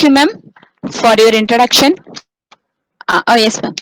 Thank you, ma'am, for your introduction. Oh, yes, ma'am.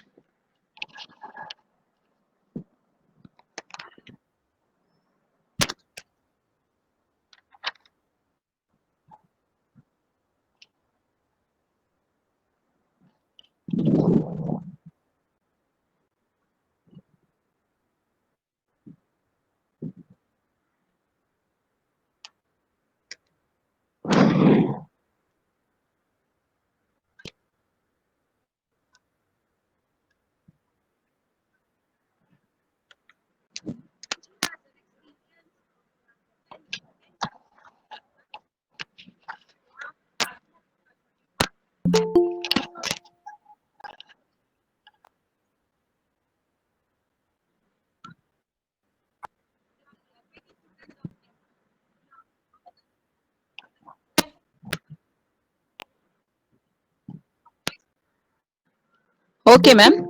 Okay, ma'am.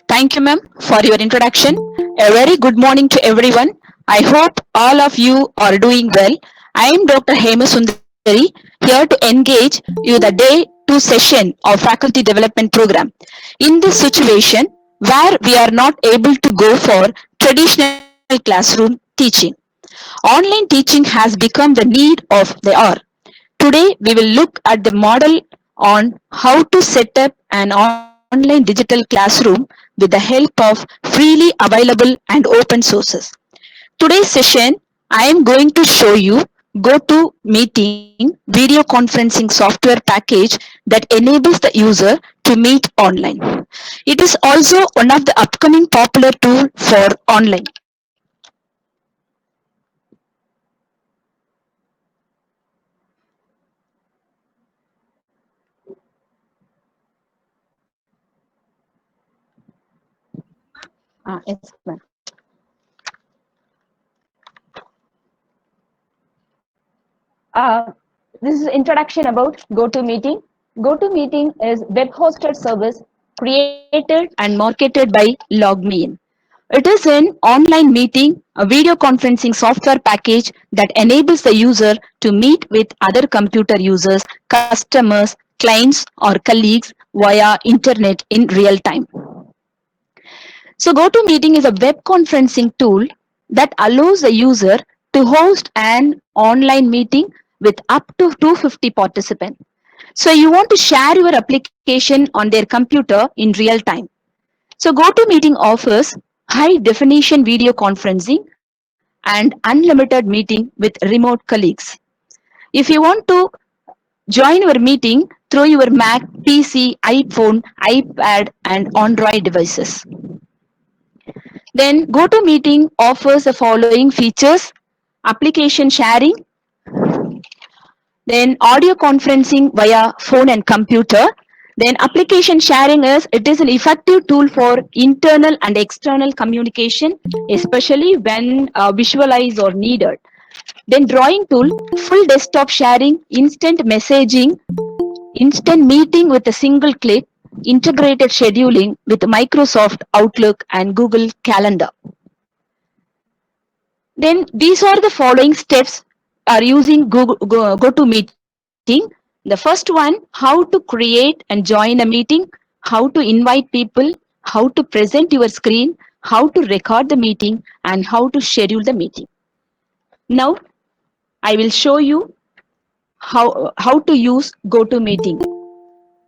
Thank you, ma'am, for your introduction. A very good morning to everyone. I hope all of you are doing well. I am Dr. Hema Sundari here to engage you the day 2 session of Faculty Development Program. In this situation where we are not able to go for traditional classroom teaching, online teaching has become the need of the hour. Today, we will look at the model on how to set up an online digital classroom with the help of freely available and open sources. Today's session, I am going to show you GoToMeeting video conferencing software package that enables the user to meet online. It is also one of the upcoming popular tool for online. Yes, ma'am. This is introduction about GoToMeeting. GoToMeeting is web hosted service created and marketed by LogMeIn. It is an online meeting, a video conferencing software package that enables the user to meet with other computer users, customers, clients, or colleagues via internet in real time. So GoToMeeting is a web conferencing tool that allows the user to host an online meeting with up to 250 participants. So you want to share your application on their computer in real time. So GoToMeeting offers high definition video conferencing and unlimited meeting with remote colleagues. If you want to join your meeting through your Mac, PC, iPhone, iPad, and Android devices. Then GoToMeeting offers the following features: application sharing, then audio conferencing via phone and computer. Then application sharing is an effective tool for internal and external communication, especially when visualize or needed. Then drawing tool, full desktop sharing, instant messaging, instant meeting with a single click, integrated scheduling with Microsoft Outlook and Google Calendar. Then these are the following steps are using GoToMeeting. The first one, how to create and join a meeting, how to invite people, how to present your screen, how to record the meeting, and how to schedule the meeting. Now I will show you how to use GoToMeeting.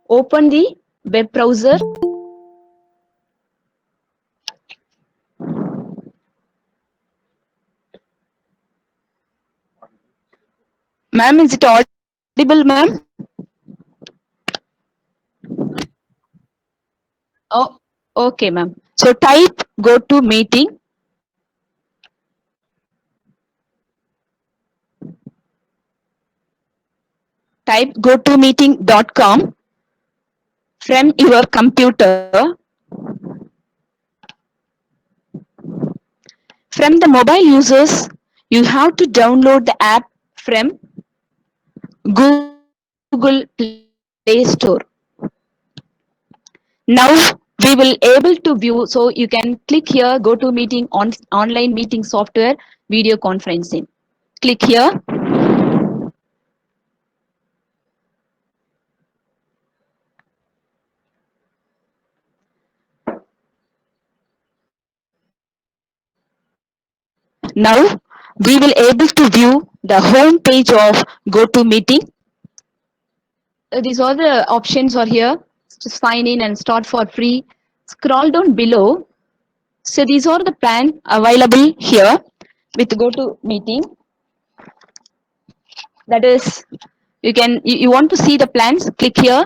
Open the web browser. Ma'am, is it audible, ma'am? Oh, okay, ma'am. So type GoToMeeting. Type gotomeeting.com from your computer. From the mobile users, you have to download the app from Google Play Store. Now we will able to view, so you can click here GoToMeeting on online meeting software video conferencing. Click here. Now we will able to view the home page of GoToMeeting. These are the options are here. Just sign in and start for free. Scroll down below. So these are the plan available here with GoToMeeting. That is, you want to see the plans, click here.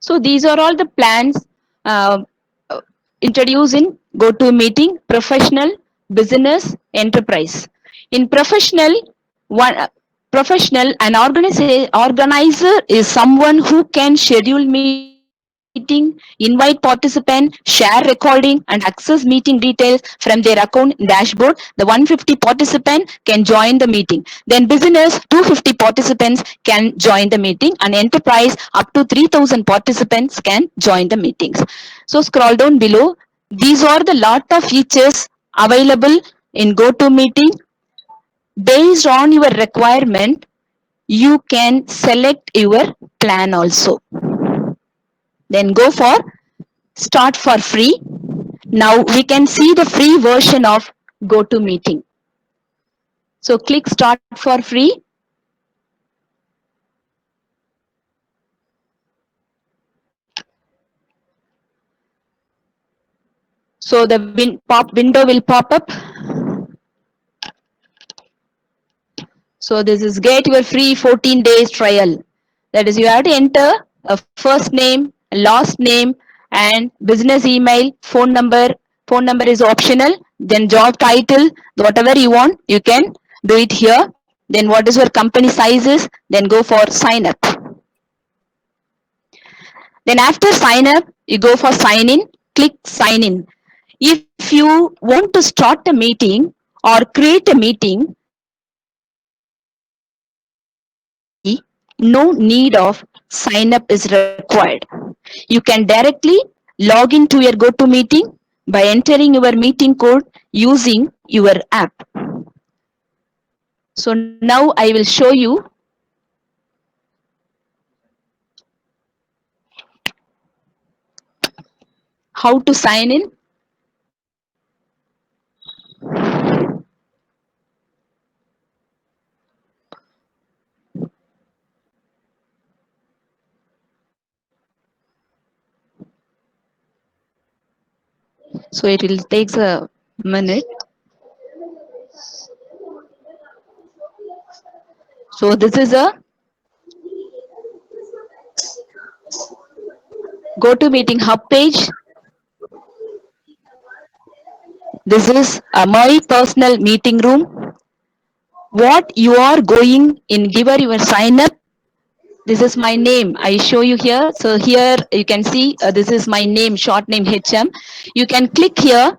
So these are all the plans uh, uh, introduced in GoToMeeting: professional, business, enterprise. In professional, professional, an organizer is someone who can schedule meeting, invite participants, share recording, and access meeting details from their account dashboard. The 150 participant can join the meeting. Then business 250 participants can join the meeting, and enterprise up to 3000 participants can join the meetings. So scroll down below. These are the lot of features available in GoToMeeting. Based on your requirement, you can select your plan also. Then go for start for free. Now we can see the free version of GoToMeeting. So click start for free. So the window will pop up. So this is get your free 14 days trial. That is, you have to enter a first name, last name, and business email, phone number. Phone number is optional. Then job title, whatever you want, you can do it here. Then what is your company sizes? Then go for sign up. Then after sign up, you go for sign in. Click sign in. If you want to start a meeting or create a meeting, no need of sign up is required. You can directly log into your GoToMeeting by entering your meeting code using your app. So now I will show you how to sign in. So it will take a minute. So this is a GoToMeeting hub page. This is my personal meeting room. What you are going in giver your sign up. This is my name. I show you here. So here you can see this is my name, short name HM. You can click here,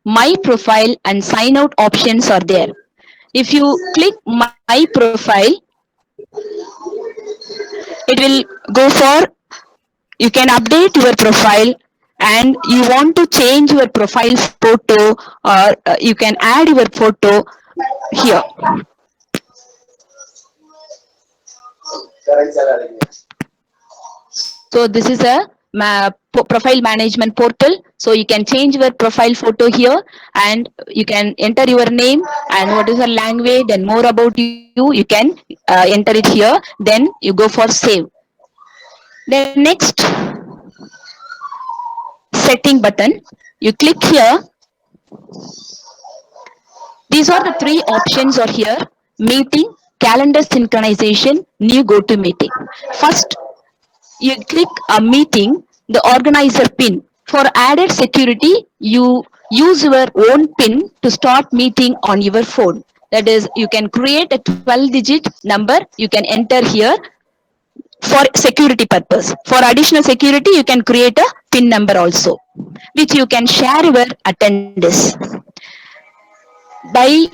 my profile and sign out options are there. If you click my profile, it will go for, you can update your profile and you want to change your profile photo or you can add your photo here. So this is a profile management portal. So you can change your profile photo here and you can enter your name and what is the language, then more about you can enter it here. Then you go for save. Then next, setting button. You click here. These are the three options are here: meeting, calendar synchronization, new GoToMeeting. First, you click a meeting, the organizer pin. For added security, you use your own pin to start meeting on your phone. That is, you can create a 12-digit number, you can enter here for security purpose. For additional security, you can create a pin number also, which you can share your attendance. By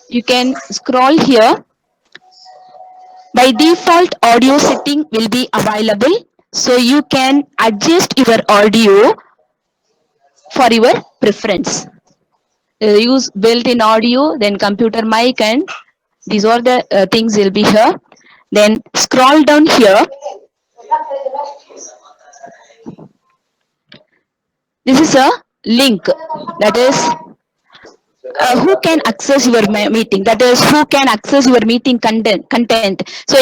you can scroll here. By default, audio setting will be available. So you can adjust your audio for your preference. Use built-in audio, then computer mic, and these are the things will be here. Then scroll down here. This is a link, that is who can access your meeting, that is who can access your meeting content. So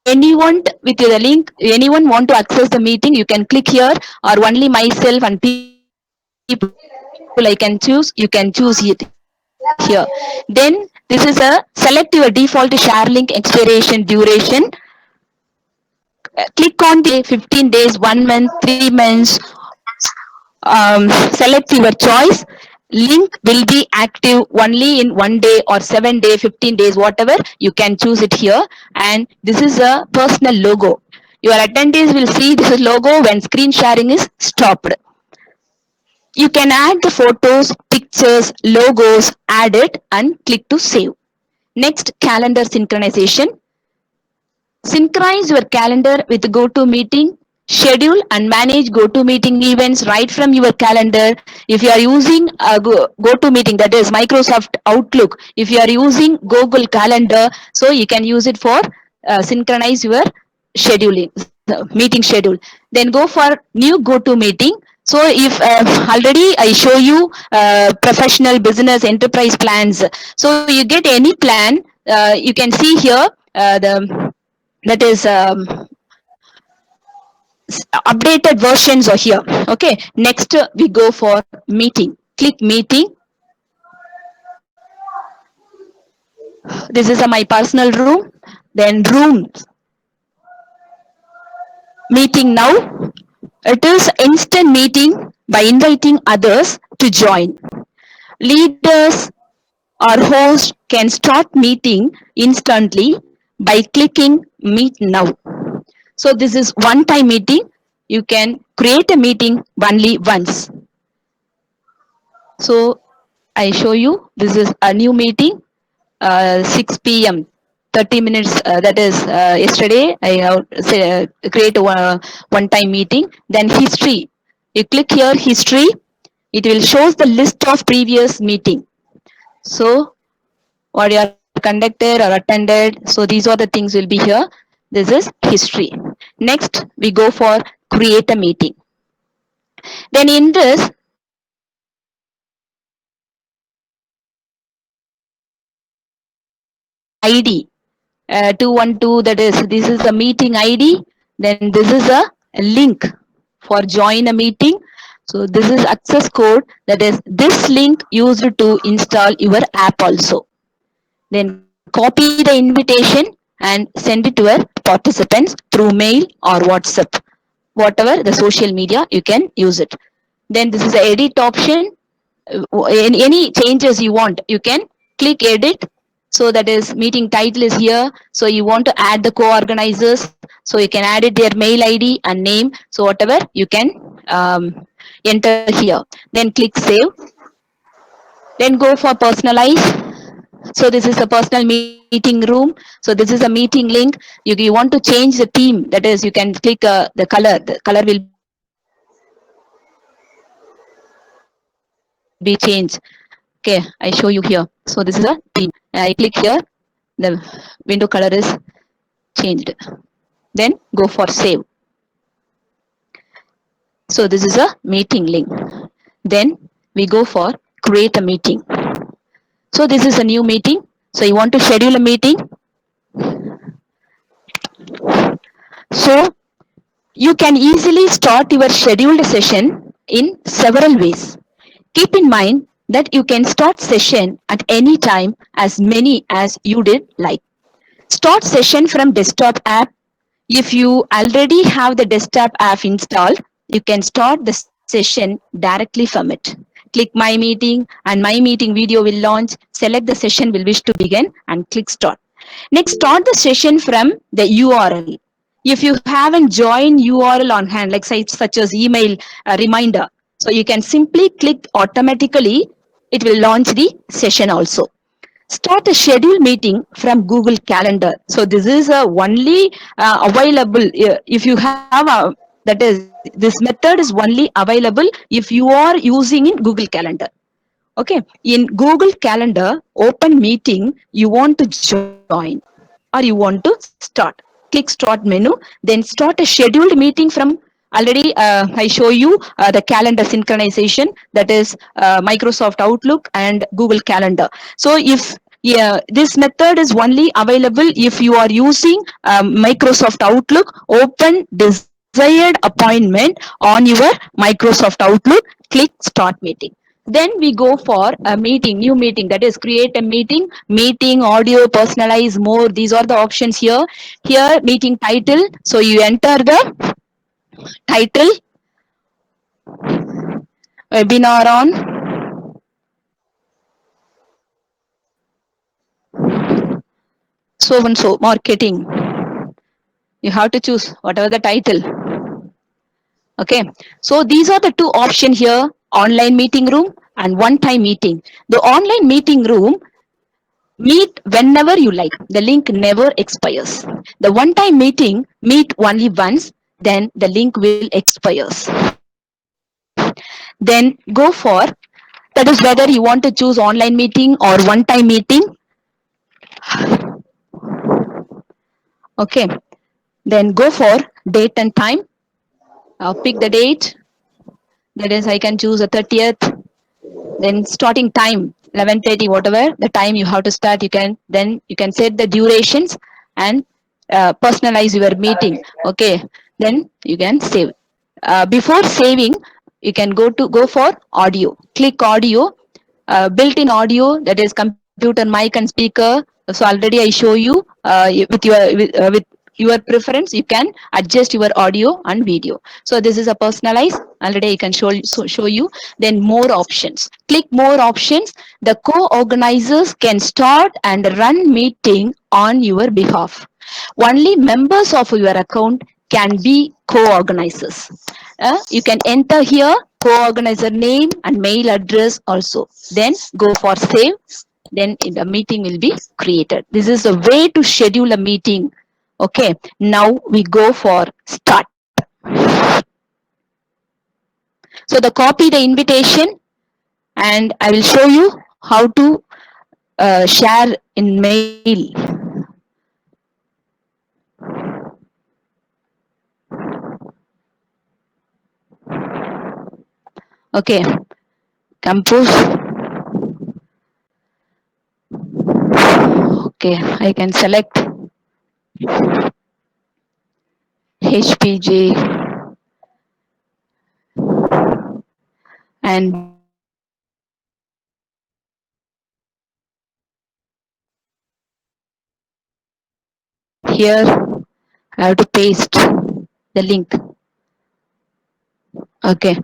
anyone with the link, anyone want to access the meeting, you can click here, or only myself and people I can choose, you can choose it here. Then this is a select your default share link expiration duration. Click on the 15 days, 1 month, 3 months. Select your choice. Link will be active only in 1 day or 7 day, 15 days, whatever. You can choose it here. And this is a personal logo. Your attendees will see this is logo when screen sharing is stopped. You can add the photos, pictures, logos, add it and click to save. Next, calendar synchronization. Synchronize your calendar with GoToMeeting. Schedule and manage GoToMeeting events right from your calendar. If you are using GoToMeeting, that is Microsoft Outlook, if you are using Google Calendar, so you can use it for synchronize your scheduling, meeting schedule. Then go for new GoToMeeting. So if already I show you professional business enterprise plans, so you get any plan, you can see here the that is updated versions are here. Okay, next we go for meeting. Click meeting. This is my personal room. Then rooms, meeting now. It is instant meeting by inviting others to join. Leaders or host can start meeting instantly by clicking meet now. So this is one time meeting. You can create a meeting only once. So I show you, this is a new meeting, 6 p.m. 30 minutes, that is yesterday I have create one time meeting. Then history. You click here history, it will shows the list of previous meeting. So what you are conducted or attended. So these are the things will be here. This is history. Next, we go for create a meeting. Then in this, you can add meeting ID 212. That is, this is a meeting ID. Then this is a link for join a meeting. So this is access code. That is this link used to install your app also. Then copy the invitation and send it to your participants through mail or WhatsApp. Whatever the social media, you can use it. Then this is the edit option. Any changes you want, you can click edit. So that is meeting title is here. So you want to add the co-organizers. So you can add it their mail ID and name. So whatever you can enter here. Then click save. Then go for personalize. So this is a personal meeting room. So this is a meeting link. You want to change the theme. That is, you can click the color. The color will be changed. Okay, I show you here. So this is a theme. I click here. The window color is changed. Then go for save. So this is a meeting link. Then we go for create a meeting. So this is a new meeting. So you want to schedule a meeting. So you can easily start your scheduled session in several ways. Keep in mind that you can start session at any time, as many as you did like. Start session from desktop app. If you already have the desktop app installed, you can start the session directly from it. Click my meeting and my meeting video will launch. Select the session will wish to begin and click start. Next, start the session from the URL. If you haven't joined URL on hand, like sites such as email reminder, so you can simply click automatically. It will launch the session also. Start a scheduled meeting from Google Calendar. So this is only available if you have a, that is, this method is only available if you are using in Google Calendar. Okay, in Google Calendar, open meeting you want to join or you want to start. click start menu, then start a scheduled meeting from already I show you the calendar synchronization, that is Microsoft Outlook and Google Calendar. So if yeah, this method is only available if you are using Microsoft Outlook. Open desired appointment on your Microsoft Outlook, click start meeting. Then we go for a meeting, new meeting, that is create a meeting audio, personalize more. These are the options here. Here meeting title, so you enter the title, webinar on so and so marketing. You have to choose whatever the title. Okay, so these are the two options here: online meeting room and one time meeting. The online meeting room, meet whenever you like, the link never expires. The one time meeting, meet only once, then the link will expires. Then go for, that is whether you want to choose online meeting or one time meeting. Okay, then go for date and time. Pick the date, that is I can choose the 30th. Then starting time 11:30, whatever the time you have to start, you can, then you can set the durations and personalize your meeting. Okay, then you can save. Before saving, you can go for audio, click audio, built-in audio, that is computer mic and speaker. So already I show you with with your preference, you can adjust your audio and video. So this is a personalized, already I can show you. Then more options, click more options. The co-organizers can start and run meeting on your behalf. Only members of your account can be co-organizers. You can enter here co-organizer name and mail address also. Then go for save. Then the meeting will be created. This is a way to schedule a meeting. Okay, now we go for start. So the copy the invitation, and I will show you how to share in mail. Okay, compose. Okay, I can select HPJ and here I have to paste the link. Okay,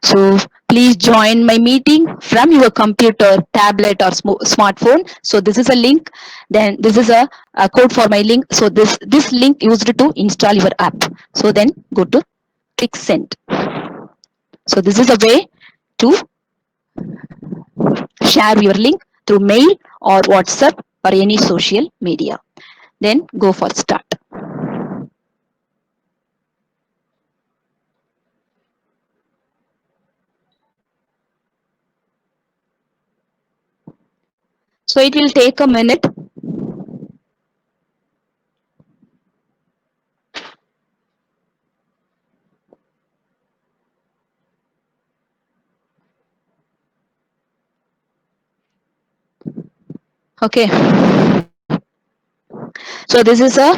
so please join my meeting from your computer, tablet, or smartphone. So this is a link. Then this is a code for my link. So this link used to install your app. So then go to click send. So this is a way to share your link through mail or WhatsApp or any social media. Then go for start. So it will take a minute. Okay. So this is a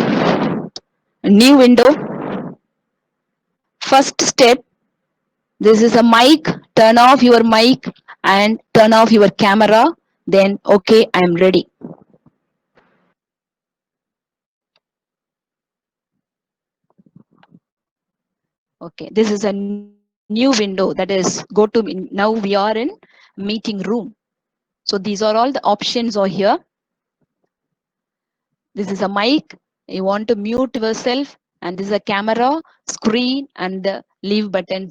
new window. First step, this is a mic. Turn off your mic and turn off your camera. Then okay, I'm ready. Okay, this is a new window, that is go to, now we are in meeting room. So these are all the options are here. This is a mic. You want to mute yourself, and this is a camera, screen, and the leave button.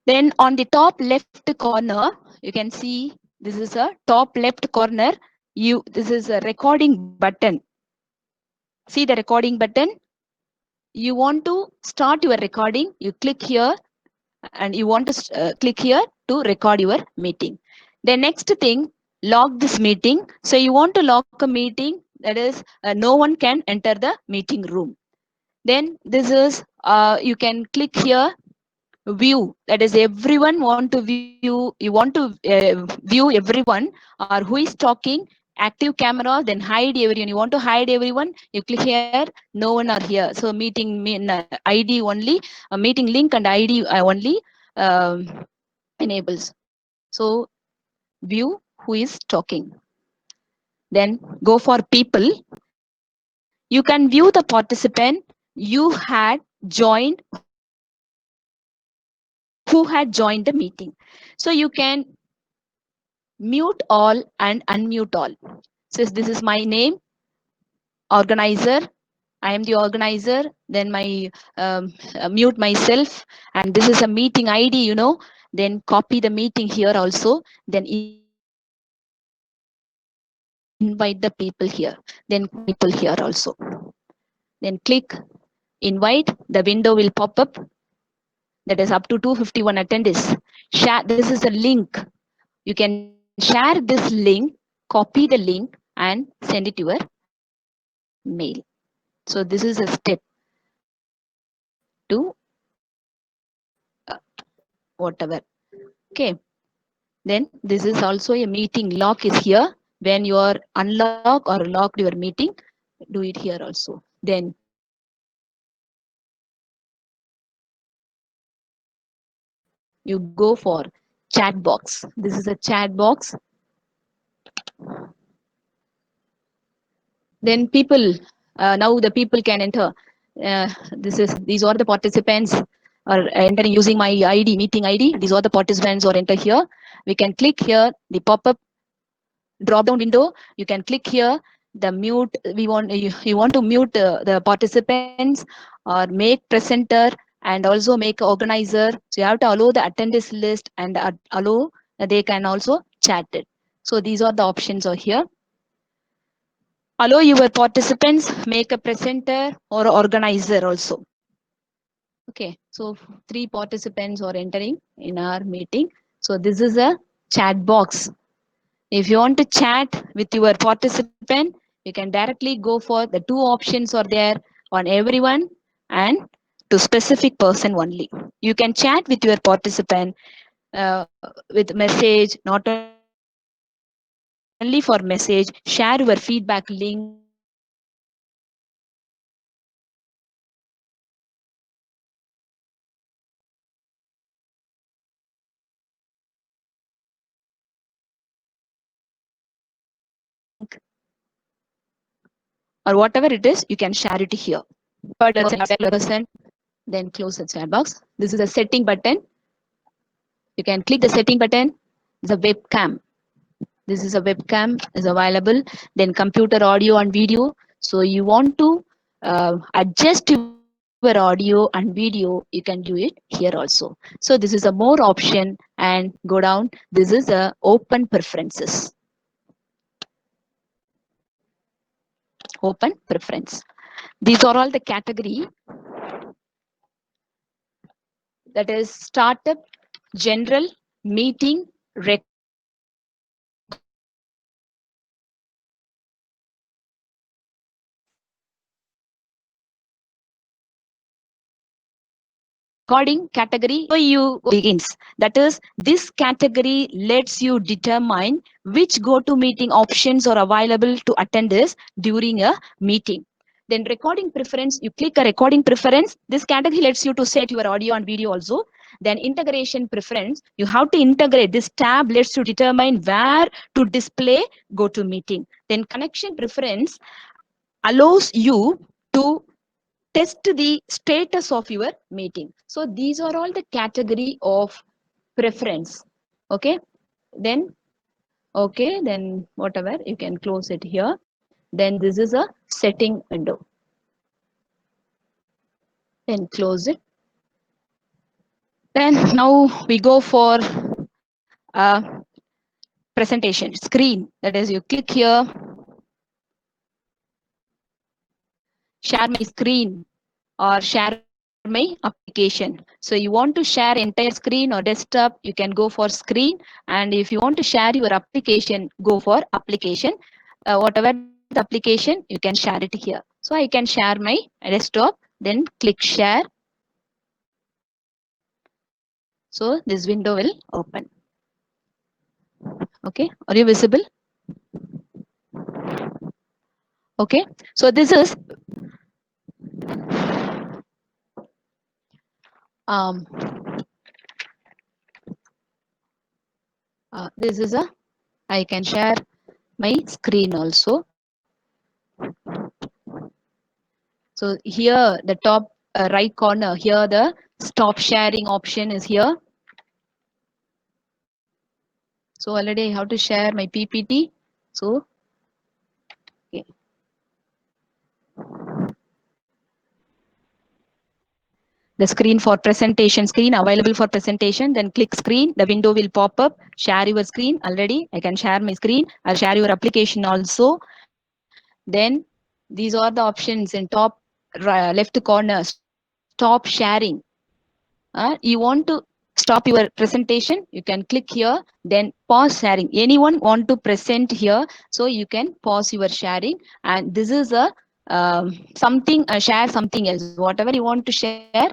Then on the top left corner, you can see this is a top left corner. This is a recording button. See the recording button. You want to start your recording. You click here, and you want to click here to record your meeting. The next thing, log this meeting. So you want to log a meeting. That is, no one can enter the meeting room. Then this is, you can click here, view. That is, everyone want to view, you want to view everyone or who is talking, active camera, then hide everyone. You want to hide everyone, you click here, no one are here. So meeting id only, meeting link and id only enables. So view who is talking. Then go for people. You can view the participant you had joined, who had joined the meeting. So you can mute all and unmute all. So this is my name, organizer. I am the organizer. Then my mute myself, and this is a meeting ID, then copy the meeting here also, then invite the people here, then copy the people here also. Then click invite, the window will pop up. That is up to 251 attendees. This is a link. You can share this link, copy the link and send it to your mail. So this is a step to whatever. Okay. Then this is also a meeting lock is here. When you are unlock or locked your meeting, do it here also. Then you go for chat box. This is a chat box. Then people, now the people can enter. These are the participants are entering using my id, meeting id. These are the participants or enter here. We can click here the pop-up drop down window. You can click here the mute. You want to mute the participants or make presenter and also make organizer. So you have to allow the attendance list and allow they can also chat it. So these are the options are here. Allow your participants, make a presenter or organizer also. Okay, so 3 participants are entering in our meeting. So this is a chat box. If you want to chat with your participant, you can directly go for the 2 options are there, on everyone and to specific person only. You can chat with your participant with message, not only for message, share your feedback link or also link or whatever it is, you can share it here. Person, then close the chat box. This is a setting button. You can click the setting button. The webcam. This is a webcam is available. Then computer audio and video. So you want to adjust your audio and video, you can do it here also. So this is a more option and go down. This is a open preferences. Open preference. These are all the category, that is startup, general, meeting, recording, preference, and open preference. Recording category, so you begins. That is, this category lets you determine which go-to meeting options are available to attenders during a meeting. Then recording preference, you click a recording preference. This category lets you to set your audio and video also. Then integration preference, you have to integrate. This tab lets you determine where to display go-to meeting. Then connection preference allows you to test the status of your meeting. So these are all the category of preference. Okay, then whatever, you can close it here. Then this is a setting window. Then close it. Then now we go for presentation screen. That is, you click here, share my screen or share my application. So you want to share entire screen or desktop, you can go for screen. And if you want to share your application, go for application. Whatever the application, you can share it here. So I can share my desktop, then click share. So this window will open. Okay, are you visible? Okay, so um, this is a, I can share my screen also. So here the top right corner, here the stop sharing option is here. So already I have to share my PPT. So okay. The screen for presentation, screen available for presentation, then click screen, the window will pop up, share your screen. Already I can share my screen, I'll share your application also. Then these are the options in top left corner, stop sharing. You want to stop your presentation, you can click here, then pause sharing. Anyone want to present here, so you can pause your sharing. And this is a something, share something else, whatever you want to share.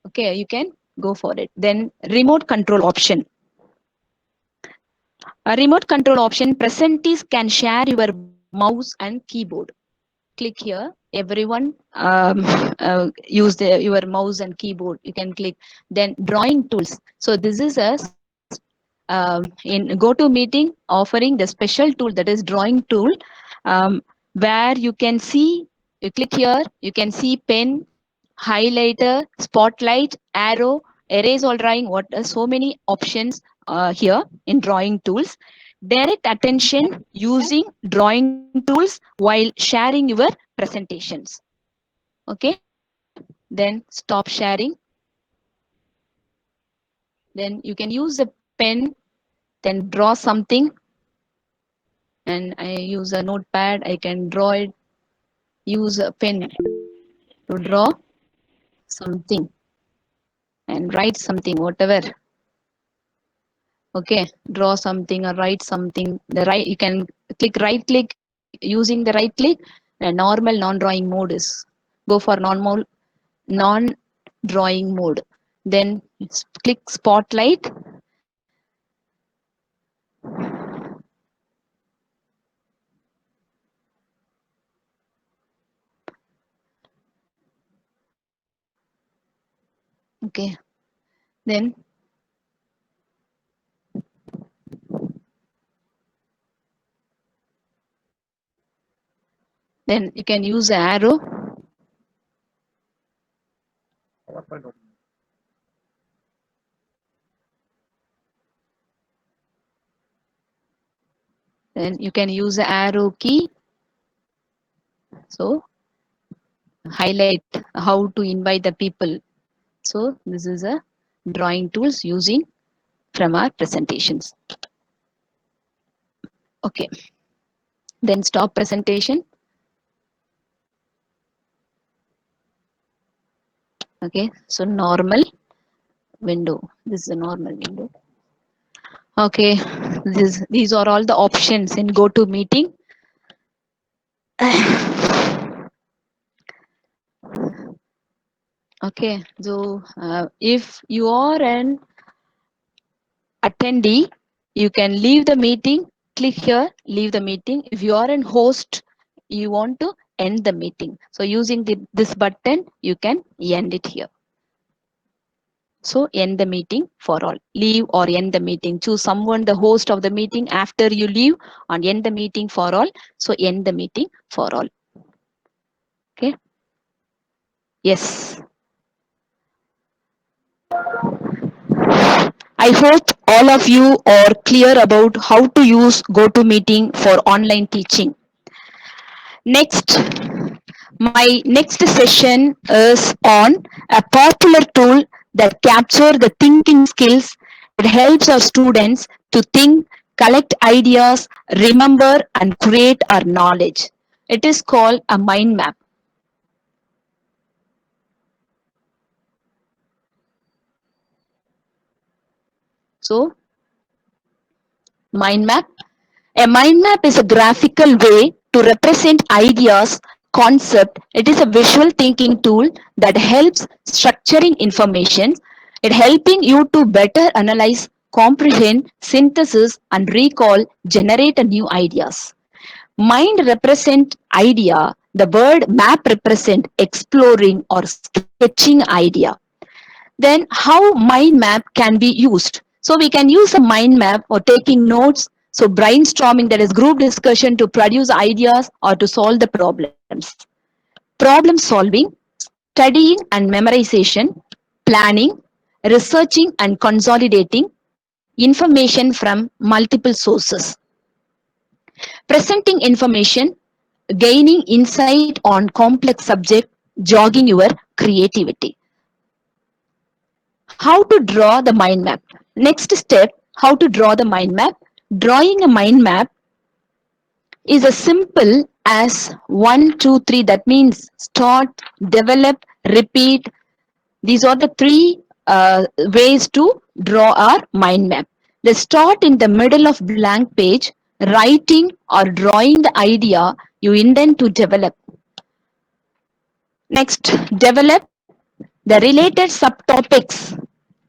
Okay, you can go for it. Then remote control option. A remote control option, presentees can share your mouse and keyboard. Click here, everyone use your mouse and keyboard, you can click. Then drawing tools, so this is a in GoToMeeting offering the special tool, that is drawing tool, um, where you can see, you click here, you can see pen, highlighter, spotlight, arrow, erase all drawing, what are so many options here in drawing tools. Direct attention using drawing tools while sharing your presentations. Okay, then stop sharing. Then you can use a pen, then draw something. And I use a notepad, I can draw it, use a pen to draw something and write something, whatever. Okay, draw something or write something. The right, you can click right click, using the right click. Normal non-drawing mode is, go for non-drawing mode. Then click spotlight. Okay, then you can use the arrow. Then you can use the arrow key. So highlight how to invite the people. So this is a drawing tools using from our presentations. Okay, then stop presentation. Okay, so normal window. This is a normal window. Okay, these are all the options in GoToMeeting. Okay, so if you are an attendee, you can leave the meeting, click here, leave the meeting. If you are an host, you want to end the meeting. So using this button, you can end it here. So end the meeting for all. Leave or end the meeting. Choose someone, the host of the meeting after you leave, and end the meeting for all. So end the meeting for all. Okay. Yes. I hope all of you are clear about how to use GoToMeeting for online teaching. Next, my next session is on a popular tool that captures the thinking skills. It helps our students to think, collect ideas, remember, and create our knowledge. It is called a mind map. So, mind map. A mind map is a graphical way to represent ideas, concept. It is a visual thinking tool that helps structuring information. It helping you to better analyze, comprehend, synthesis, and recall, generate a new ideas. Mind represent idea. The word map represent exploring or sketching idea. Then how mind map can be used? So we can use a mind map for taking notes. So brainstorming, that is group discussion to produce ideas or to solve the problems. Problem solving, studying and memorization, planning, researching and consolidating information from multiple sources. Presenting information, gaining insight on complex subject, jogging your creativity. How to draw the mind map? Next step, how to draw the mind map? Drawing a mind map is as simple as 1, 2, 3. That means start, develop, repeat. These are the three ways to draw our mind map. They start in the middle of blank page, writing or drawing the idea you intend to develop. Next, develop the related subtopics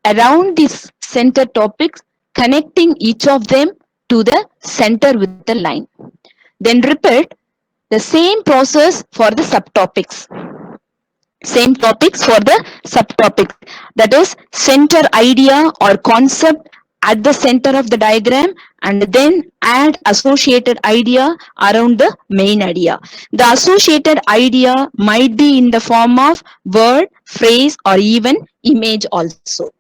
around these center topics, connecting each of them to the center with the line. Then repeat the same process for the subtopics. Same topics for the subtopics. That is, center idea or concept at the center of the diagram, and then add associated idea around the main idea. The associated idea might be in the form of word, phrase, or even image also.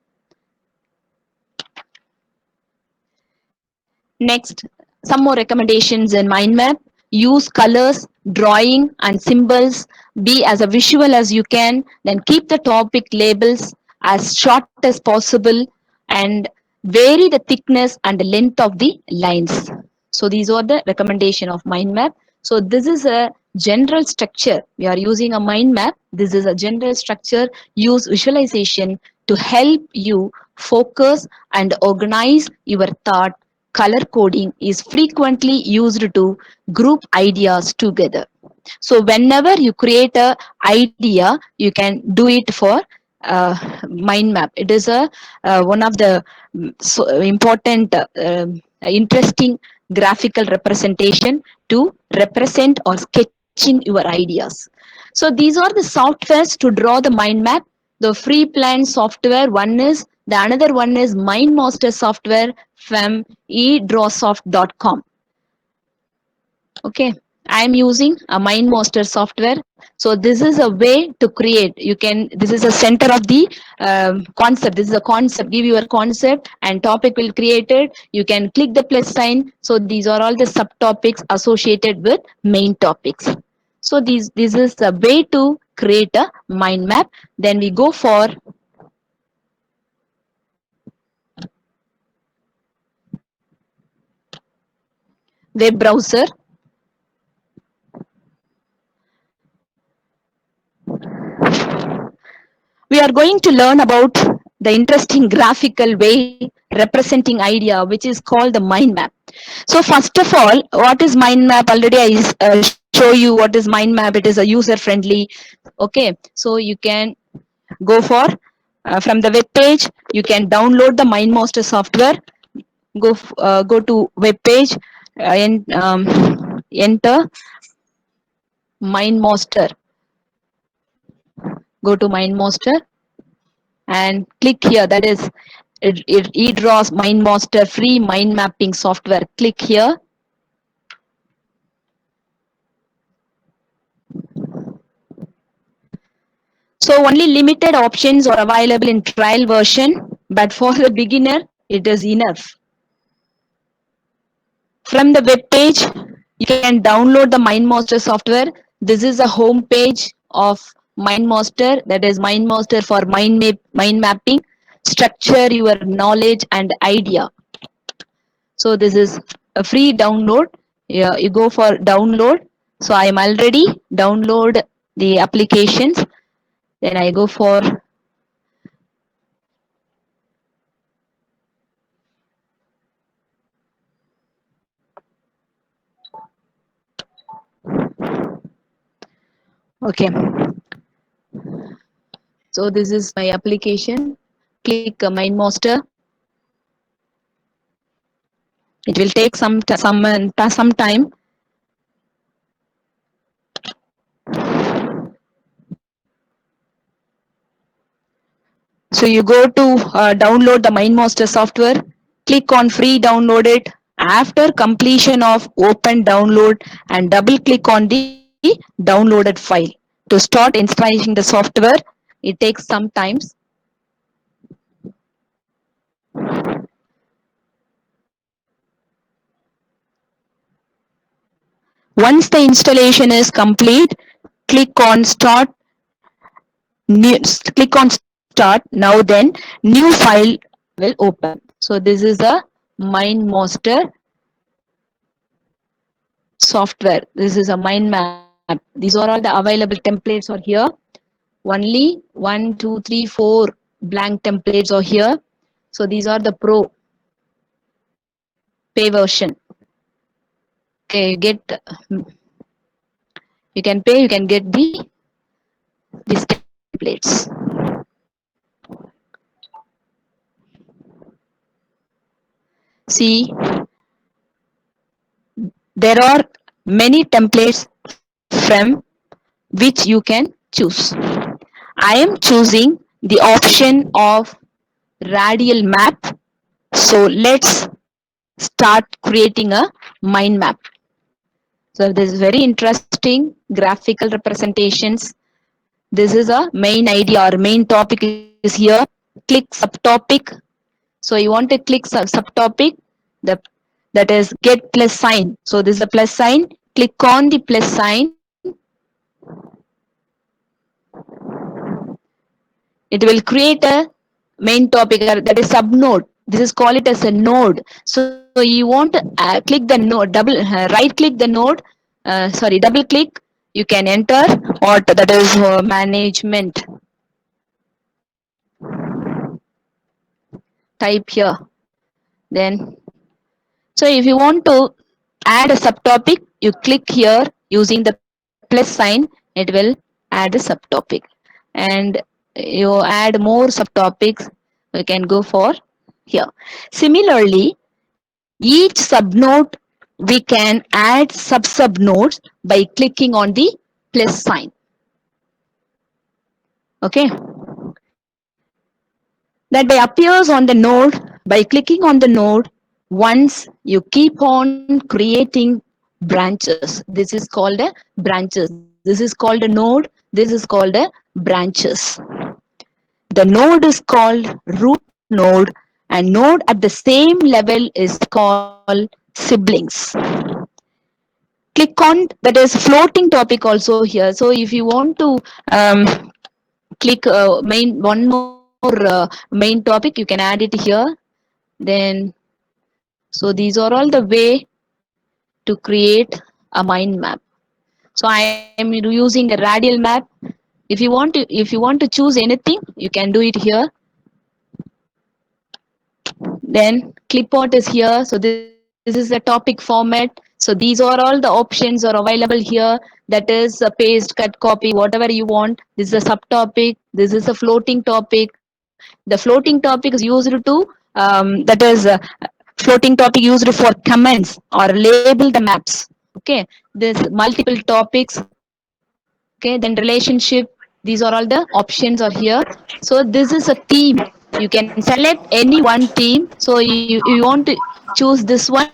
Next, some more recommendations in mind map. Use colors, drawing, and symbols. Be as a visual as you can. Then keep the topic labels as short as possible, and vary the thickness and the length of the lines. So these are the recommendation of mind map. So this is a general structure. We are using a mind map. This is a general structure. Use visualization to help you focus and organize your thought. Color coding is frequently used to group ideas together. So whenever you create a idea, you can do it for mind map. It is a one of the so important interesting graphical representation to represent or sketching your ideas. So these are the softwares to draw the mind map. The free plan software one is, the another one is MindMaster software from edrawsoft.com. Okay, I am using a MindMaster software. So this is a way to create. You can, this is a center of the concept. This is a concept. Give your concept and topic will create it. You can click the plus sign. So these are all the subtopics associated with main topics. So this is a way to create a mind map. Then we go for web browser. We are going to learn about the interesting graphical way representing idea, which is called the mind map. So first of all, what is mind map? Already I show you what is mind map. It is a user friendly. Okay, so you can go for from the web page. You can download the MindMaster software. Go to web page and enter MindMaster. Go to MindMaster and click here. That is eDraw's MindMaster free mind mapping software. Click here. So only limited options are available in trial version, but for the beginner, it is enough. From the web page, you can download the MindMaster software. This is a home page of MindMaster, that is MindMaster for mind mapping, structure your knowledge and idea. So this is a free download. Yeah, you go for download. So I am already download the applications. Then I go for Okay, so this is my application. Click MindMaster. It will take some time. So you go to download the MindMaster software. Click on free download it. After completion of open download and double click on the downloaded file. To start installing the software, it takes some times. Once the installation is complete, click on start new, click on start. Now then new file will open. So this is a MindMaster software. This is a mind map. These are all the available templates are here. Only 1, 2, 3, 4 blank templates are here. So these are the pro pay version. Okay, you can pay, you can get these templates. See, there are many templates from which you can choose. I am choosing the option of radial map. So let's start creating a mind map. So this is very interesting graphical representations. This is a main idea or main topic is here. Click subtopic. So you want to click subtopic, the that is get plus sign. So this is a plus sign. Click on the plus sign. It will create a main topic that is subnode. This is call it as a node. So you want to click the node, right click the node. Sorry, double click. You can enter what that is management. Type here. Then so if you want to add a subtopic, you click here using the plus sign. It will add a subtopic, and you add more subtopics. You can go for here. Similarly, each subnode we can add sub-subnodes by clicking on the plus sign. Okay, that by appears on the node by clicking on the node. Once you keep on creating branches, this is called a branches. This is called a node. This is called a branches. The node is called root node, and node at the same level is called siblings. Click on that is floating topic also here. So if you want to click main one more main topic, you can add it here. Then so these are all the way to create a mind map. So I am using a radial map. If you want to choose anything, you can do it here. Then clipboard is here. So this is the topic format. So these are all the options are available here. That is paste, cut, copy, whatever you want. This is a subtopic. This is a floating topic. The floating topic is used to that is floating topic used for comments or label the maps. Okay, this multiple topics. Okay, then relationship. These are all the options are here. So this is a theme. You can select any one theme. So you want to choose this one,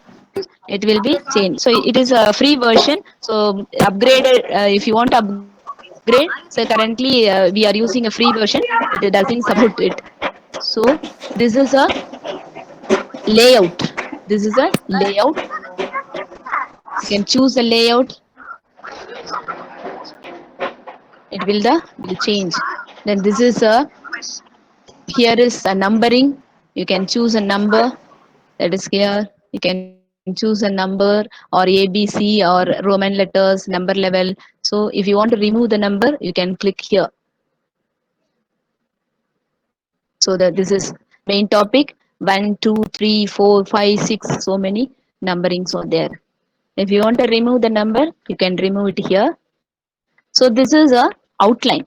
it will be changed. So it is a free version. So upgraded if you want to upgrade. So currently we are using a free version. It doesn't support it. So this is a layout. This is a layout. You can choose the layout. It will change. Then this is a here is a numbering. You can choose a number that is here. You can choose a number or ABC or Roman letters, number level. So if you want to remove the number, you can click here. So that this is main topic 1, 2, 3, 4, 5, 6. So many numberings are there. If you want to remove the number, you can remove it here. So this is a outline.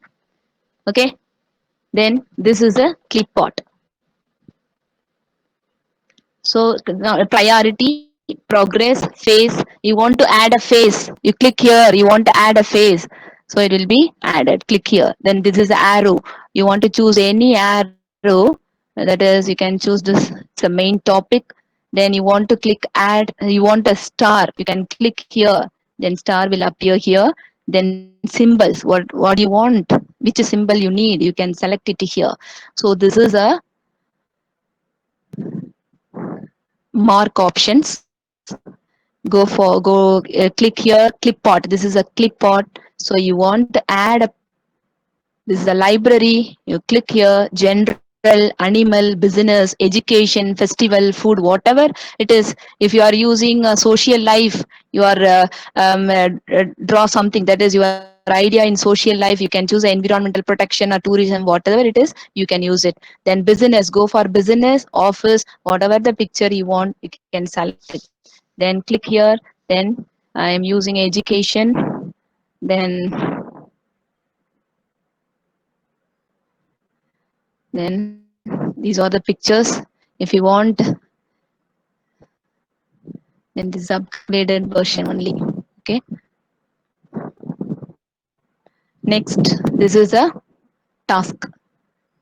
Okay. Then this is a clipboard. So priority, progress, face. You want to add a face. You click here. You want to add a face. So it will be added. Click here. Then this is the arrow. You want to choose any arrow. That is, you can choose this. It's a main topic. Then you want to click add. You want a star. You can click here. Then star will appear here. Then symbols. What do you want? Which symbol you need? You can select it here. So this is a mark options. Click here, clipboard. This is a clipboard. So you want to add a, this is a library. You click here, general, animal, business, education, festival, food, whatever it is. If you are using social life, you are draw something, that is your idea in social life, you can choose environmental protection or tourism, whatever it is, you can use it. Then business, go for business, office, whatever the picture you want, you can select it. Then click here. Then I am using education. Then these are the pictures. If you want, then this is upgraded version only. Okay. Next, this is a task.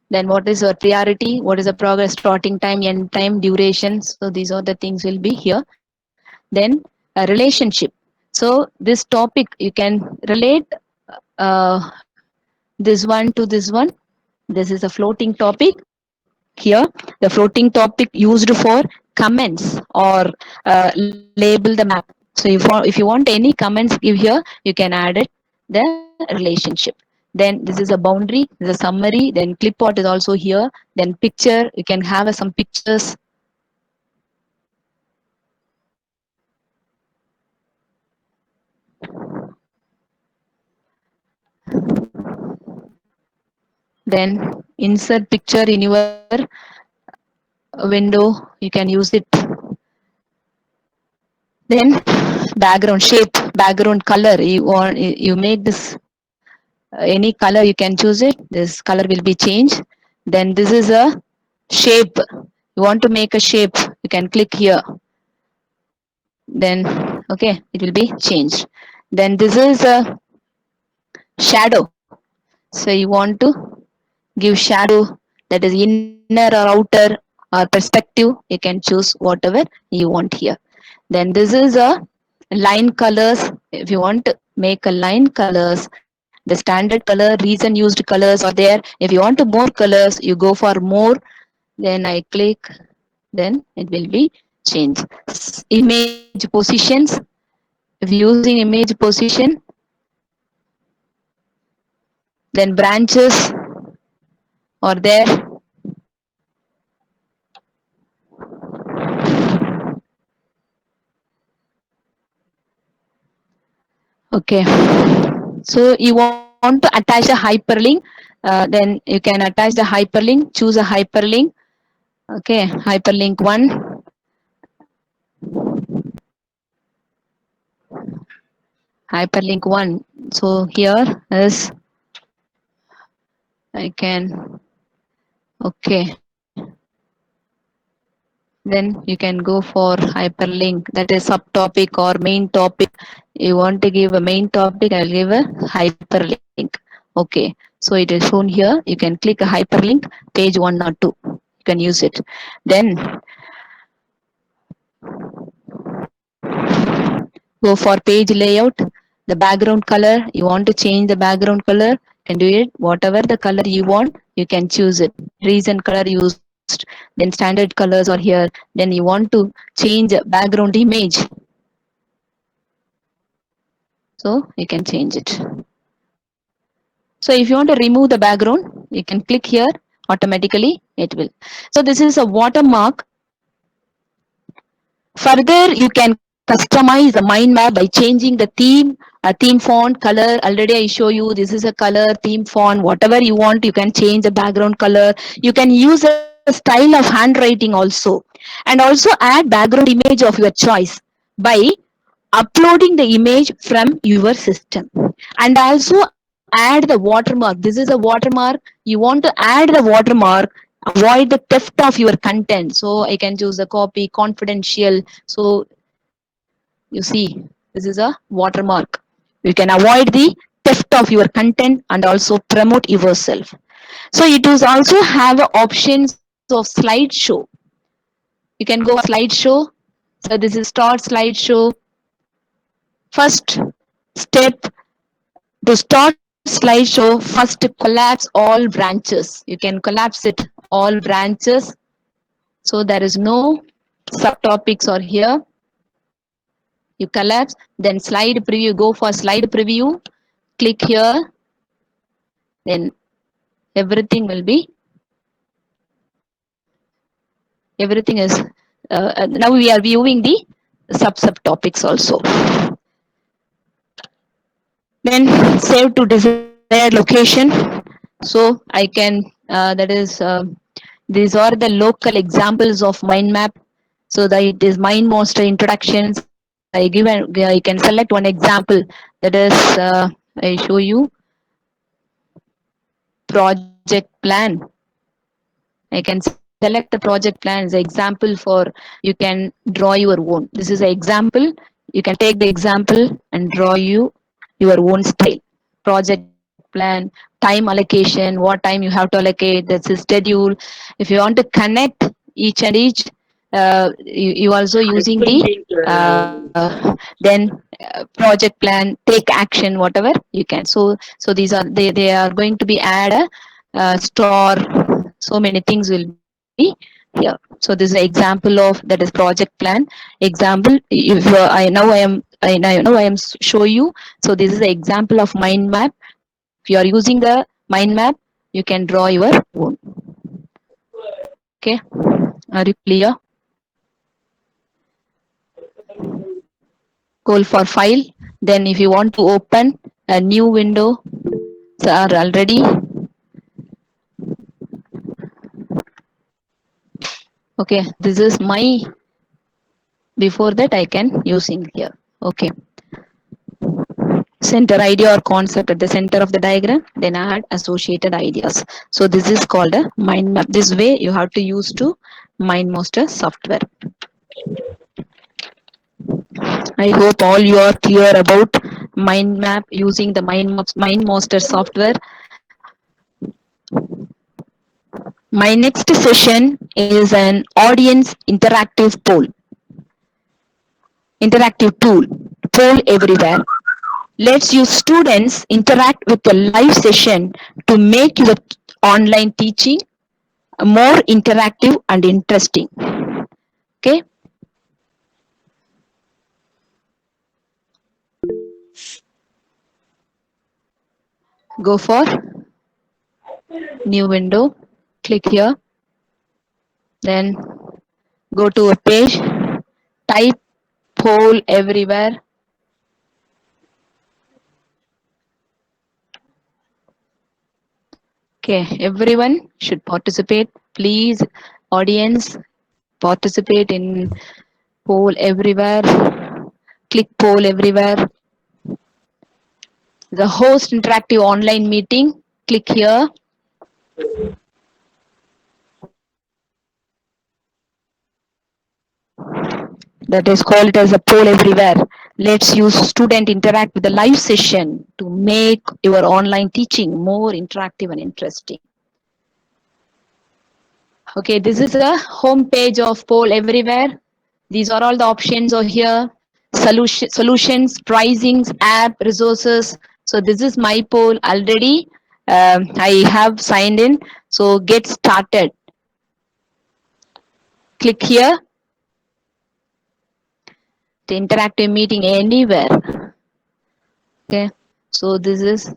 Then what is your priority? What is the progress, starting time, end time, duration? So these are the things will be here. Then a relationship. So this topic you can relate uh, this one to this one. This is a floating topic. Here, the floating topic used for comments or label the map. So if you want any comments give here, you can add it the relationship. Then this is a boundary, this is a summary. Then clipboard is also here. Then picture, you can have some pictures. Then insert picture in your window, you can use it. Then background shape, background color, you make this any color, you can choose it. This color will be changed. Then this is a shape. You want to make a shape, you can click here. Then okay, it will be changed. Then this is a shadow. So you want to give shadow, that is inner or outer or perspective, you can choose whatever you want here. Then this is a line colors. If you want to make a line colors, the standard color, recent used colors are there. If you want to more colors, you go for more. Then I click, then it will be changed. Image positions. If using image position, then branches are there. Okay. So you want to attach a hyperlink. Then you can attach the hyperlink. Choose a hyperlink. Okay, hyperlink one. Hyperlink one. So here is I can. Okay. Then you can go for hyperlink. That is subtopic or main topic. You want to give a main topic, I'll give a hyperlink. Okay. So it is shown here. You can click a hyperlink, page 1 or 2. You can use it. Then go for page layout. The background color, you want to change the background color, can do it. Whatever the color you want, you can choose it. Recent color used. Then standard colors are here. Then you want to change background image. So you can change it. So if you want to remove the background, you can click here, automatically it will. So this is a watermark. Further, you can customize the mind map by changing the theme font, color. Already I show you this is a color, theme font, whatever you want, you can change the background color. You can use a style of handwriting also. And also add background image of your choice by uploading the image from your system, and also add the watermark. This is a watermark. You want to add the watermark, avoid the theft of your content. So I can choose the copy confidential. So you see, this is a watermark. You can avoid the theft of your content and also promote yourself. So it is also have options of slideshow. You can go for slideshow. So this is start slideshow. First step, to start slideshow, first collapse all branches. You can collapse it all branches. So there is no subtopics or here. You collapse, then slide preview, go for slide preview, click here, then everything will be, everything is, now we are viewing the subtopics also. Then save to desired location. So I can, that is, these are the local examples of mind map. So that it is mind monster introductions. I can select one example, that is, I show you project plan. I can select the project plan as an example for, you can draw your own. This is an example. You can take the example and draw your own style. Project plan, time allocation, what time you have to allocate, that's a schedule. If you want to connect each and each, you also using the, then project plan, take action, whatever you can. So these are, they are going to be add a, store. So many things will be here. So this is an example of, that is project plan example. If I know I am show you. So this is an example of mind map. If you are using the mind map, you can draw your own. Okay, are you clear? Call for file. Then if you want to open a new window, so are already. Okay, this is my, before that I can using here. Okay, center idea or concept at the center of the diagram, then add associated ideas. So this is called a mind map. This way you have to use to MindMaster software. I hope all you are clear about mind map using the MindMaster software. My next session is an audience interactive tool, Poll Everywhere. Let's use students interact with a live session to make your online teaching more interactive and interesting. Okay, go for new window, click here, then go to a page, type Poll Everywhere. Okay, everyone should participate. Please, audience, participate in Poll Everywhere. Click Poll Everywhere. The host interactive online meeting. Click here. That is called as a Poll Everywhere. Let's use student interact with the live session to make your online teaching more interactive and interesting. Okay, this is a home page of Poll Everywhere. These are all the options over here. Solutions, pricings, app, resources. So this is my poll already. I have signed in. So get started. Click here. The interactive meeting anywhere. Okay. So this is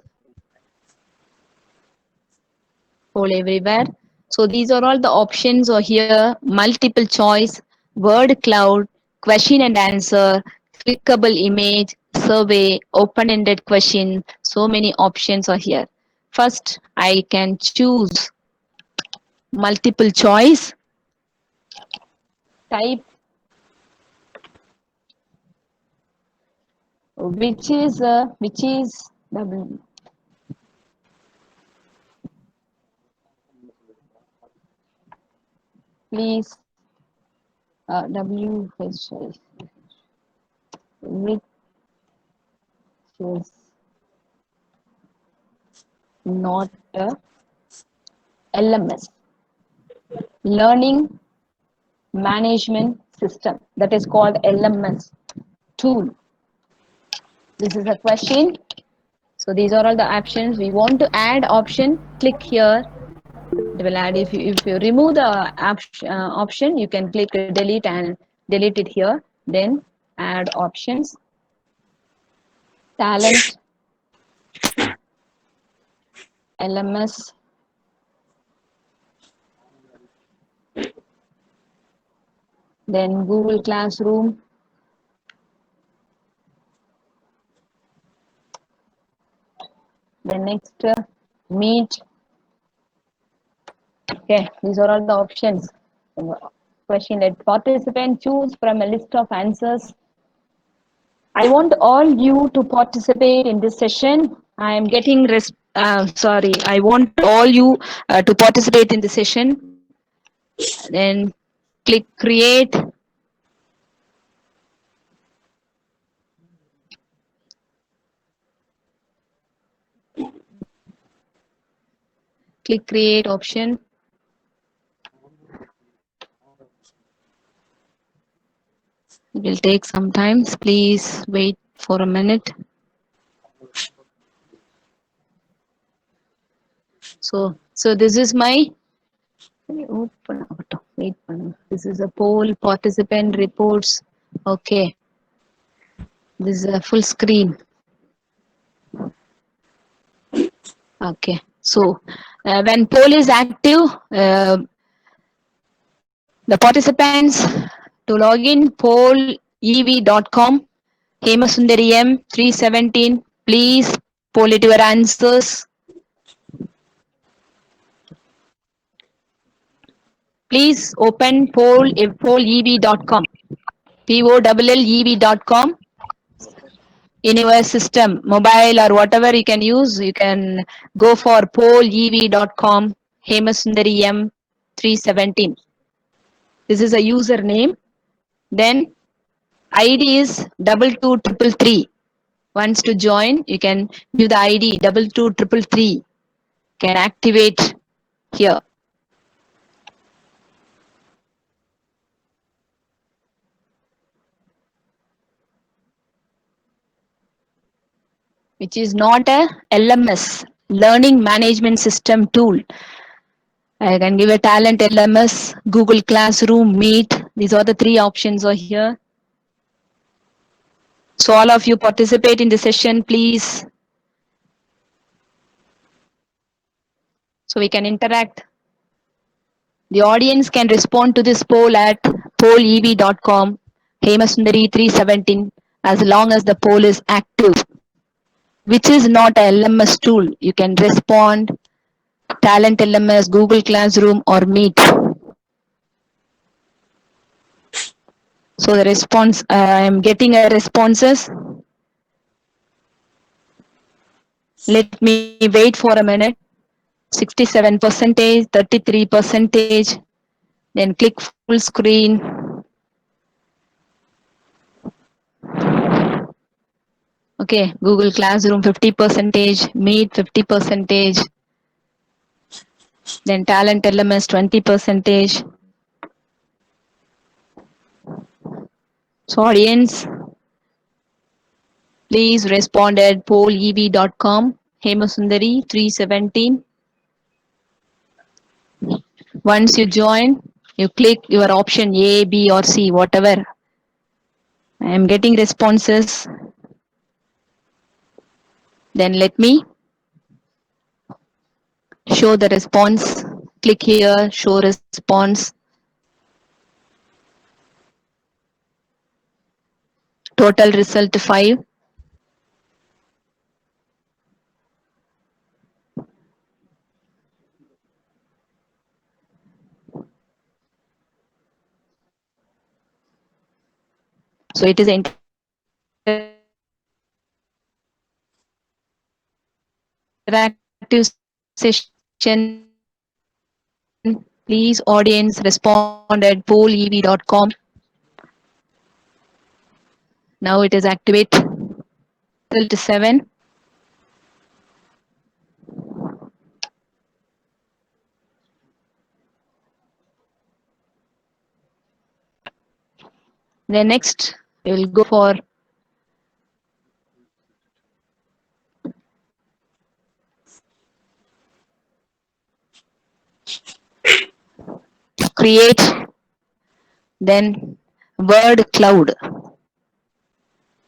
Poll Everywhere. So these are all the options are here. Multiple choice, word cloud, question and answer, clickable image, survey, open-ended question. So many options are here. First, I can choose multiple choice. Type which is W. Please WH which is not a LMS, learning management system, that is called LMS tool. This is a question. So these are all the options. We want to add option, click here. It will add. If you remove the option, you can click delete and delete it here. Then add options, talent, LMS, then Google Classroom, then next Meet. Okay, these are all the options. Question: let participant choose from a list of answers. I want all you to participate in this session. I am getting sorry. I want all you to participate in the session. Then click create. Click create option. It will take some time. Please wait for a minute. So this is my open. Wait, this is a poll participant reports. Okay, this is a full screen. Okay, so when poll is active, the participants to log in pollev.com, Hemasundari M 317. Please poll it your answers. Please open pollev.com, pollev.com in your system, mobile or whatever you can use. You can go for pollev.com, Hemasundari M 317. This is a username. Then ID is 22333. Once to join, you can give the ID 22333. Can activate here. Which is not a LMS, learning management system tool. I can give a talent LMS, Google Classroom, Meet. These are the three options are here. So all of you participate in the session, please. So we can interact. The audience can respond to this poll at pollev.com, Hemasundari 317, as long as the poll is active, which is not a LMS tool. You can respond Talent LMS, Google Classroom, or Meet. So the response, I am getting a responses. Let me wait for a minute. 67%, 33%. Then click full screen. Okay, Google Classroom 50%, Meet 50%. Then Talent LMS 20%. So audience, please respond at pollev.com, Hemasundari 317. Once you join, you click your option A, B or C, whatever. I am getting responses. Then let me show the response. Click here, show response. Total result 5. So it is interactive session. Please, audience, respond at pollev.com. Now it is activate. Result 7. Then next, we will go for create, then word cloud.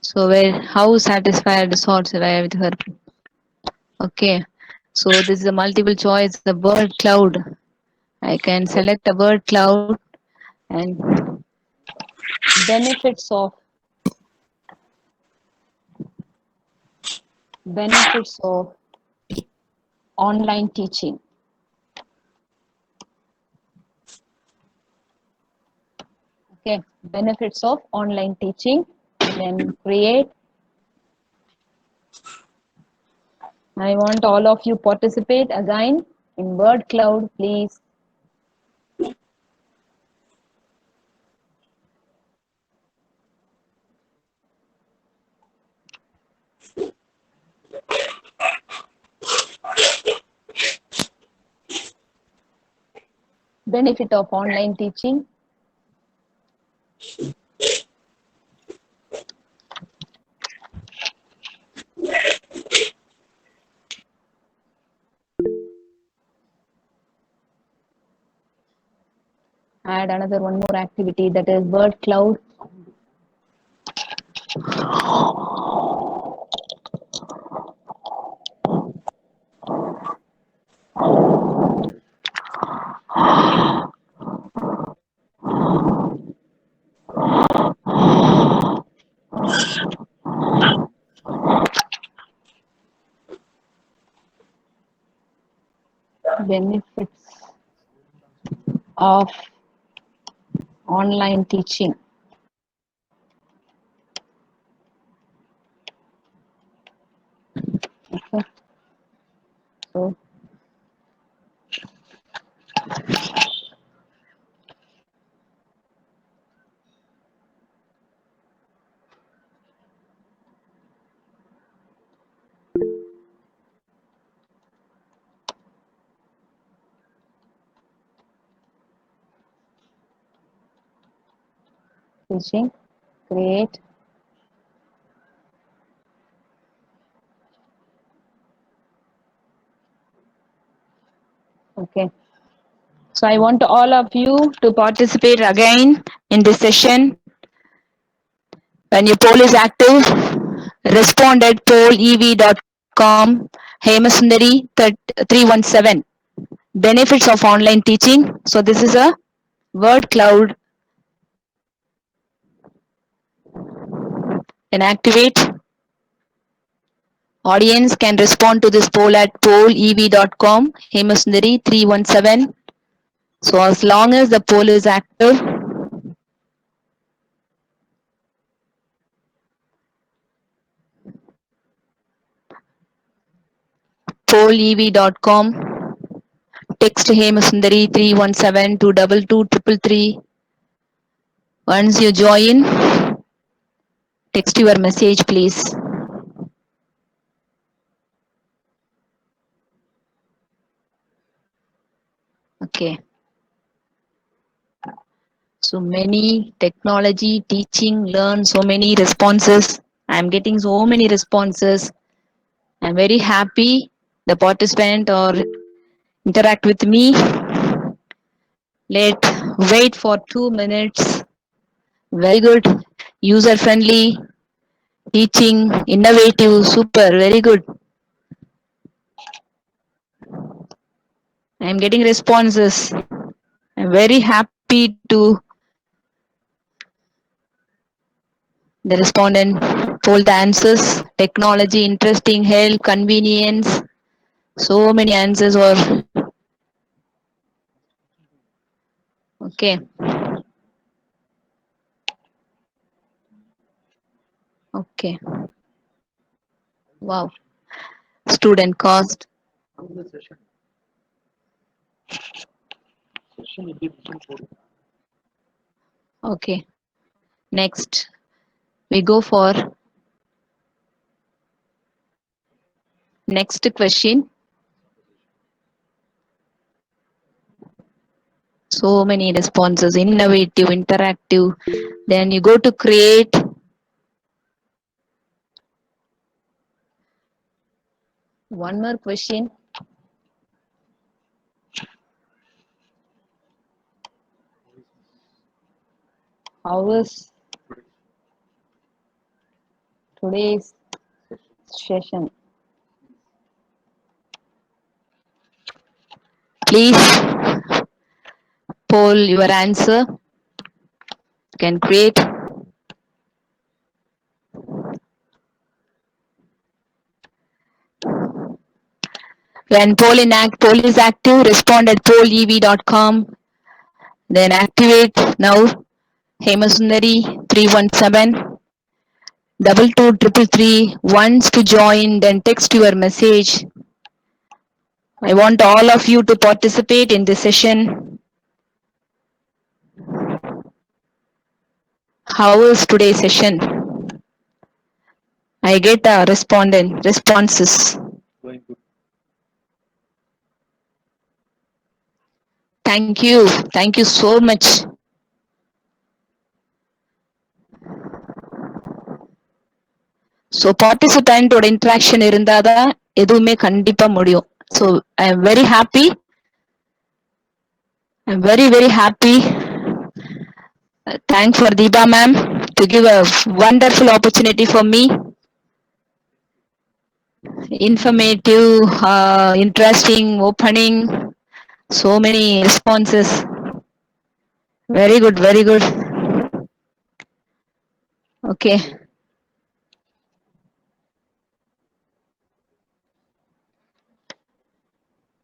So where how satisfied sorts arrive with her. Okay. So this is a multiple choice, the word cloud. I can select a word cloud and benefits of benefits of online teaching. Okay, benefits of online teaching. Then create. I want all of you participate again in word cloud, please. Benefit of online teaching. Add another one more activity, that is word cloud. Benefits of online teaching. Okay. So teaching, create. Okay. So I want all of you to participate again in this session. When your poll is active, respond at pollev.com. Hemasundari 317. Benefits of online teaching. So this is a word cloud. Then activate. Audience can respond to this poll at pollev.com. Hemasundari 317. So as long as the poll is active, pollev.com. Text Hemasundari 317 to 222 Once you join, text your message, please. Okay. So many technology, teaching, learn, so many responses. I'm getting so many responses. I'm very happy the participant or interact with me. Let wait for 2 minutes. Very good. User friendly, teaching, innovative, super, very good. I'm getting responses. I'm very happy to the respondent told the answers. Technology, interesting, help, convenience. So many answers were okay. Okay. Wow. student cost. Okay. Next, we go for next question. So many responses, innovative, interactive. Then you go to create. One more question. How was today's session? Please poll your answer. You can create. When poll is active, respond at pollev.com. Then activate now. Hemasundari 317 2233 wants to join. Then text your message. I want all of you to participate in this session. How is today's session? I get a responses. Thank you. Thank you so much. So பார்ட்டிசிபென்ட்டோட interaction இருந்தாதான் எதுவுமே கண்டிப்பா முடியும். So I am very happy. I am very very happy. Thanks for Deepa ma'am to give a wonderful opportunity for me. Informative, interesting, opening, so many responses. Very good, very good. Okay.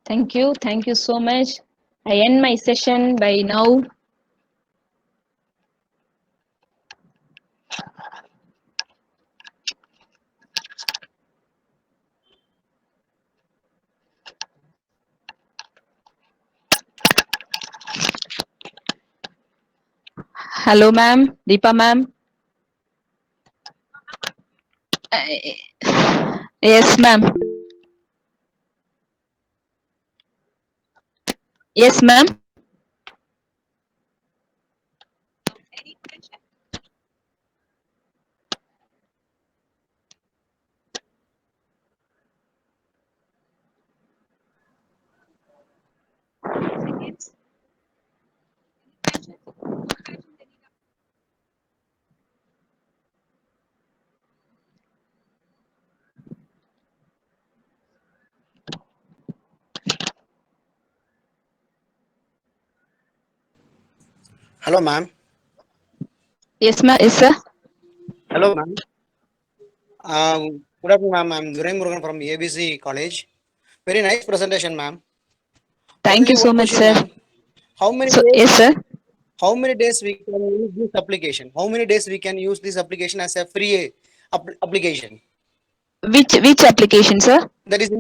Thank you so much. I end my session by now. Hello ma'am, Deepa ma'am. Yes ma'am. Yes ma'am. Hello, ma'am. Yes ma'am. Yes sir. Hello, ma'am. Good afternoon, ma'am. I'm Duray Murugan from ABC College. Very nice presentation, ma'am. Thank Only you so one much question, sir. ma'am. How many So days? yes sir. How many days we can use this application? How many days we can use this application as a free application? Which application sir? That is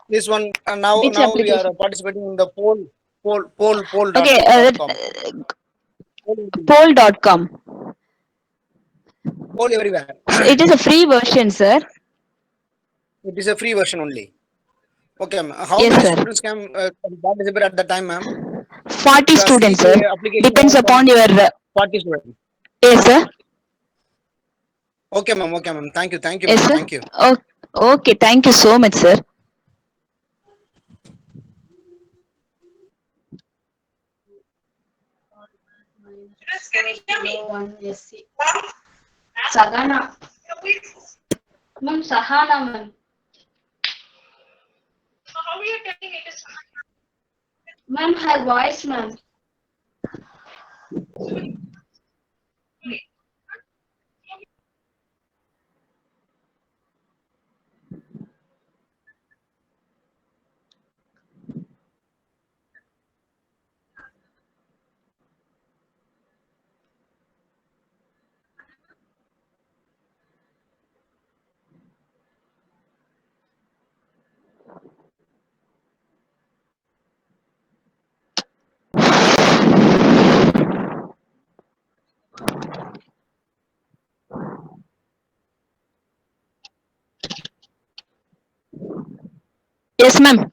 this one. Now, Which now we are application? participating in the poll Okay, dot com. poll.com. Poll everywhere. So it is a free version sir. It is a free version only. Okay, ma'am. How Yes many sir. students can participate at the time, ma'am? 40 Because students each sir. application Depends has some upon your 40 students. yes sir. Okay, ma'am. Okay, ma'am. Thank you, Yes ma'am. sir. Thank you. Okay, thank you so much sir. One SC. Sadhana. Ma'am, Sahana, ma'am. How are you telling it is Ma'am, her voice, ma'am. Yes, ma'am.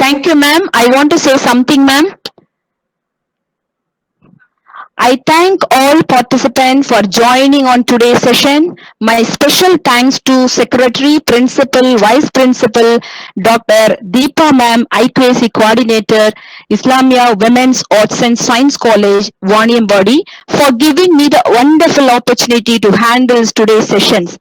Thank you, ma'am. I want to say something, ma'am. I thank all participants for joining on today's session. My special thanks to Secretary, Principal, Vice Principal, Dr. Deepa Ma'am, IQAC Coordinator, Islamia Women's Arts and Science College, Waniambody, for giving me the wonderful opportunity to handle today's sessions.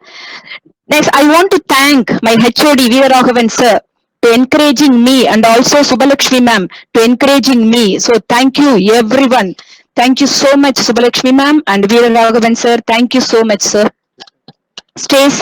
Next, I want to thank my HOD Veeraraghavan sir to encouraging me and also Subbalakshmi ma'am to encouraging me. So thank you everyone. Thank you so much Subbalakshmi ma'am and Veeraraghavan sir. Thank you so much sir. Stay safe.